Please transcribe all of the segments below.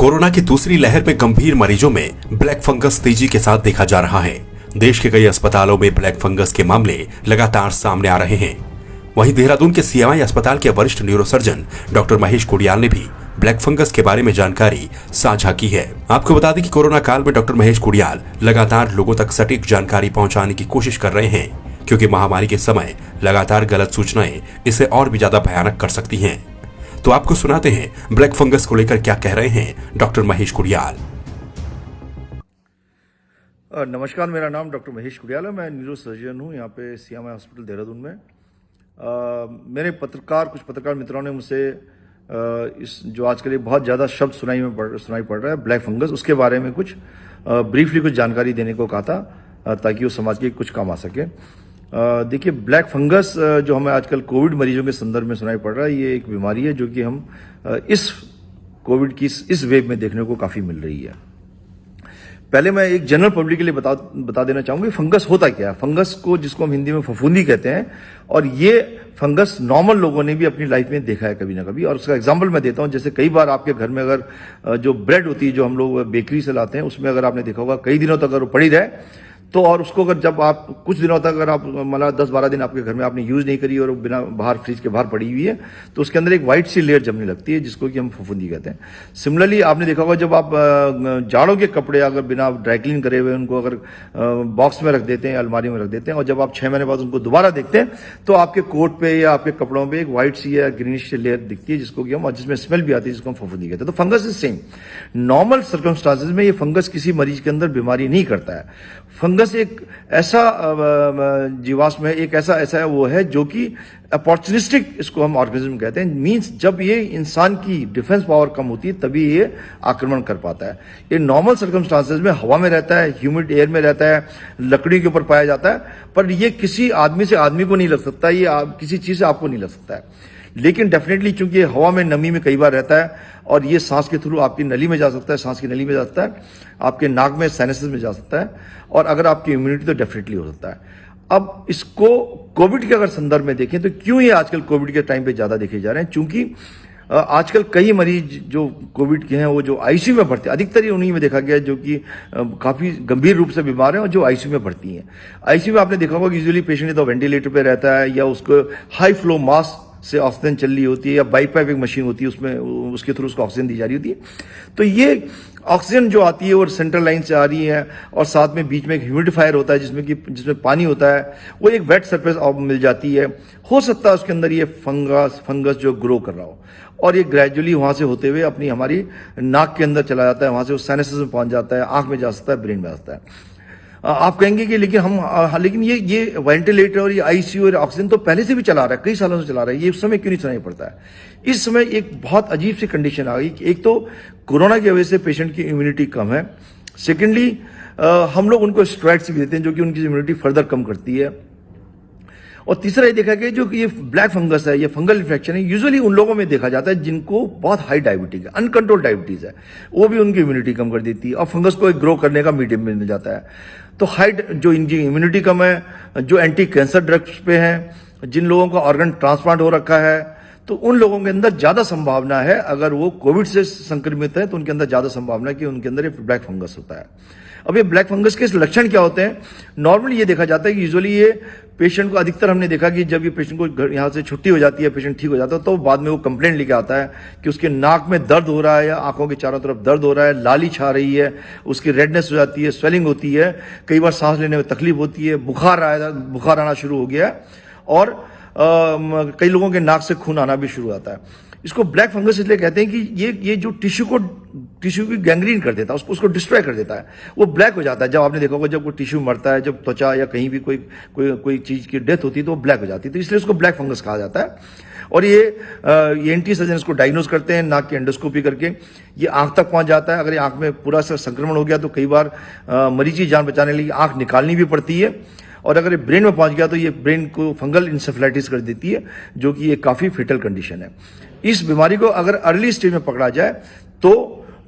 Corona की दूसरी लहर में गंभीर मरीजों में ब्लैक फंगस तेजी के साथ देखा जा रहा है। देश के कई अस्पतालों में ब्लैक फंगस के मामले लगातार सामने आ रहे हैं। वहीं देहरादून के सीएमआई अस्पताल के वरिष्ठ न्यूरोसर्जन डॉक्टर महेश कुडियाल ने भी ब्लैक फंगस के बारे में जानकारी साझा की है। आपको बता दें कि कोरोना काल में डॉक्टर महेश कुडियाल लगातार लोगों तक सटीक जानकारी पहुंचाने की कोशिश कर रहे हैं, क्योंकि महामारी के समय लगातार गलत सूचनाएं इसे और भी ज्यादा भयानक कर सकती हैं। तो आपको सुनाते हैं ब्लैक फंगस को लेकर क्या कह रहे हैं डॉक्टर महेश कुडियाल। नमस्कार, मेरा नाम डॉक्टर महेश कुडियाल है। मैं न्यूरो सर्जन हूँ यहाँ पे सीएमआई हॉस्पिटल देहरादून में। मेरे कुछ पत्रकार मित्रों ने मुझसे इस जो आजकल ये बहुत ज़्यादा शब्द सुनाई पड़ रहा है ब्लैक फंगस, उसके बारे में कुछ ब्रीफली कुछ जानकारी देने को कहा था, ताकि वो समाज के कुछ काम आ सके। देखिए, ब्लैक फंगस जो हमें आजकल कोविड मरीजों के संदर्भ में सुनाई पड़ रहा है, ये एक बीमारी है जो कि हम इस कोविड की इस वेव में देखने को काफ़ी मिल रही है। पहले मैं एक जनरल पब्लिक के लिए बता देना चाहूंगा फंगस होता क्या है। फंगस को, जिसको हम हिंदी में फफूंदी कहते हैं, और ये फंगस नॉर्मल लोगों ने भी अपनी लाइफ में देखा है कभी ना कभी। और उसका एग्जांपल मैं देता हूं। जैसे कई बार आपके घर में अगर जो ब्रेड होती है जो हम लोग बेकरी से लाते हैं, उसमें अगर आपने देखा होगा कई दिनों तक अगर वो पड़ी रहे तो, और उसको अगर जब आप कुछ दिनों तक अगर आप मतलब 10-12 दिन आपके घर में आपने यूज नहीं करी और बिना बाहर फ्रिज के बाहर पड़ी हुई है, तो उसके अंदर एक व्हाइट सी लेयर जमने लगती है, जिसको कि हम फफूंदी कहते हैं। सिमिलरली आपने देखा होगा जब आप जाड़ों के कपड़े अगर बिना ड्राई क्लीन करे हुए उनको अगर बॉक्स में रख देते हैं, अलमारी में रख देते हैं, और जब आप 6 महीने बाद उनको दोबारा देखते हैं तो आपके कोट पे या आपके कपड़ों पे एक व्हाइट सी या ग्रीनिश लेयर दिखती है, जिसको कि हम, जिसमें स्मेल भी आती है, जिसको हम फफूंदी कहते हैं। तो fungus is same. Normal circumstances में ये फंगस किसी मरीज के अंदर बीमारी नहीं करता है। फंगस एक ऐसा जीवाश्म है, एक ऐसा है वो है जो कि अपॉर्चुनिस्टिक, इसको हम ऑर्गेनिज्म कहते हैं। मींस जब ये इंसान की डिफेंस पावर कम होती है तभी ये आक्रमण कर पाता है। ये नॉर्मल सर्कमस्टांसेस में हवा में रहता है, ह्यूमिड एयर में रहता है, लकड़ी के ऊपर पाया जाता है, पर ये किसी आदमी से आदमी को नहीं लग सकता, ये किसी चीज से आपको नहीं लग सकता है। लेकिन डेफिनेटली चूंकि हवा में नमी में कई बार रहता है और ये सांस के थ्रू आपकी नली में जा सकता है, सांस की नली में जा सकता है, आपके नाक में साइनसेस में जा सकता है, और अगर आपकी इम्यूनिटी तो डेफिनेटली हो सकता है। अब इसको कोविड के अगर संदर्भ में देखें तो क्यों ये आजकल कोविड के टाइम पे ज्यादा देखे जा रहे हैं? चूंकि आजकल कई मरीज जो कोविड के हैं वो जो आईसीयू में भर्ती, अधिकतर ही उन्हीं में देखा गया जो कि काफी गंभीर रूप से बीमार हैं और जो आईसीयू में भर्ती हैं। आईसीयू में आपने देखा होगा यूजुअली पेशेंट तो वेंटिलेटर पे रहता है, या उसको हाई फ्लो मास्क से ऑक्सीजन चल रही होती है, या बाईपाइप एक मशीन होती है, उसमें उसके थ्रू उसको ऑक्सीजन दी जा रही होती है। तो ये ऑक्सीजन जो आती है वो सेंट्रल लाइन से आ रही है, और साथ में बीच में एक ह्यूमिडिफायर होता है जिसमें पानी होता है, वो एक वेट सरफेस मिल जाती है। हो सकता है उसके अंदर ये फंगस जो ग्रो कर रहा हो, और ये ग्रेजुअली वहां से होते हुए अपनी हमारी नाक के अंदर चला जाता है, वहां से वो साइनसेस में पहुंच जाता है, आंख में जा सकता है, ब्रेन में आ सकता है। आप कहेंगे कि लेकिन ये वेंटिलेटर और ये आईसीयू और ऑक्सीजन तो पहले से भी चला रहा है, कई सालों से चला रहा है, ये उस समय क्यों नहीं सुनाई पड़ता है? इस समय एक बहुत अजीब सी कंडीशन आ गई कि एक तो कोरोना की वजह से पेशेंट की इम्यूनिटी कम है, सेकेंडली हम लोग उनको स्टेरॉइड्स भी देते हैं जो कि उनकी इम्यूनिटी फर्दर कम करती है, और तीसरा ये देखा गया जो कि ये ब्लैक फंगस है, ये फंगल इन्फेक्शन है, यूजुअली उन लोगों में देखा जाता है जिनको बहुत हाई डायबिटीज है, अनकंट्रोल डायबिटीज है, वो भी उनकी इम्यूनिटी कम कर देती है, और फंगस को एक ग्रो करने का मीडियम मिल जाता है। तो हाई जो इनकी इम्यूनिटी कम है, जो एंटी कैंसर ड्रग्स पे हैं, जिन लोगों का ऑर्गन ट्रांसप्लांट हो रखा है, तो उन लोगों के अंदर ज्यादा संभावना है, अगर वो कोविड से संक्रमित है तो उनके अंदर ज्यादा संभावना है कि उनके अंदर ये ब्लैक फंगस होता है। अब ये ब्लैक फंगस के लक्षण क्या होते हैं? नॉर्मली ये देखा जाता है कि यूजुअली ये पेशेंट को, अधिकतर हमने देखा कि जब ये पेशेंट को यहाँ से छुट्टी हो जाती है, पेशेंट ठीक हो जाता है, तो बाद में वो कंप्लेंट लेके आता है कि उसके नाक में दर्द हो रहा है, या आंखों के चारों तरफ दर्द हो रहा है, लाली छा रही है, उसकी रेडनेस हो जाती है, स्वेलिंग होती है, कई बार सांस लेने में तकलीफ होती है, बुखार आना शुरू हो गया है, और कई लोगों के नाक से खून आना भी शुरू होता है। इसको ब्लैक फंगस इसलिए कहते हैं कि ये जो टिश्यू की गैंग्रीन कर देता है, उसको डिस्ट्रॉय कर देता है, वो ब्लैक हो जाता है। जब आपने देखा होगा जब कोई टिश्यू मरता है, जब त्वचा या कहीं भी कोई चीज की डेथ होती है तो वो ब्लैक हो जाती है, तो इसलिए उसको ब्लैक फंगस कहा जाता है। और ये एनटी सर्जन इसको डायग्नोज करते हैं नाक की एंडोस्कोपी करके। ये आंख तक पहुंच जाता है, अगर ये आंख में पूरा संक्रमण हो गया तो कई बार मरीज की जान बचाने के लिए आंख निकालनी भी पड़ती है, और अगर ये ब्रेन में पहुंच गया तो ये ब्रेन को फंगल इंसेफेलाइटिस कर देती है, जो कि ये काफी फेटल कंडीशन है। इस बीमारी को अगर अर्ली स्टेज में पकड़ा जाए तो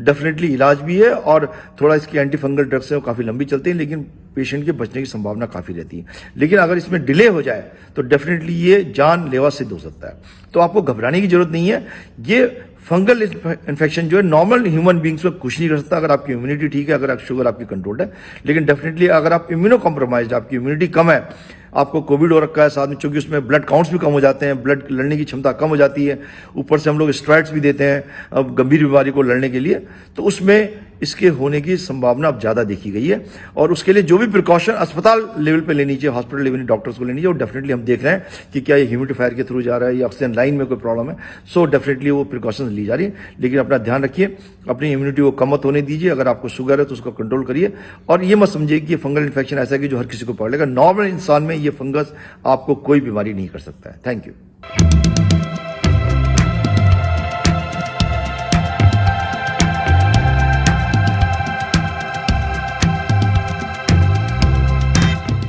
डेफिनेटली इलाज भी है, और थोड़ा इसकी एंटी फंगल ड्रग्स है वो काफी लंबी चलती है, लेकिन पेशेंट के बचने की संभावना काफी रहती है। लेकिन अगर इसमें डिले हो जाए तो डेफिनेटली ये जानलेवा सिद्ध हो सकता है। तो आपको घबराने की जरूरत नहीं है। ये फंगल इन्फेक्शन जो है नॉर्मल ह्यूमन बींग्स में कुछ नहीं कर सकता अगर आपकी इम्यूनिटी ठीक है, अगर आप शुगर आपकी कंट्रोल्ड है। लेकिन डेफिनेटली अगर आप इम्यूनो कॉम्प्रोमाइज, आपकी इम्यूनिटी कम है, आपको कोविड हो रखा है, साथ में चूंकि उसमें ब्लड काउंट्स भी कम हो जाते हैं, ब्लड लड़ने की क्षमता कम हो जाती है, ऊपर से हम लोग स्टेरॉइड्स भी देते हैं अब गंभीर बीमारी को लड़ने के लिए, तो उसमें इसके होने की संभावना अब ज्यादा देखी गई है। और उसके लिए जो भी प्रिकॉशन अस्पताल लेवल पे लेनी चाहिए, हॉस्पिटल लेवल डॉक्टर्स को लेनी चाहिए, और डेफिनेटली हम देख रहे हैं कि क्या ये ह्यूमिडिफायर के थ्रू जा रहा है या ऑक्सीजन लाइन में कोई प्रॉब्लम है, सो डेफिनेटली वो प्रिकॉशंस ली जा रही है। लेकिन अपना ध्यान रखिए, अपनी इम्यूनिटी को कम मत होने दीजिए। अगर आपको शुगर है तो उसको कंट्रोल करिए, और ये मत समझिए कि ये फंगल इन्फेक्शन ऐसा है कि जो हर किसी को पकड़ लेगा। नॉर्मल इंसान में ये फंगस आपको कोई बीमारी नहीं कर सकता है। Thank you.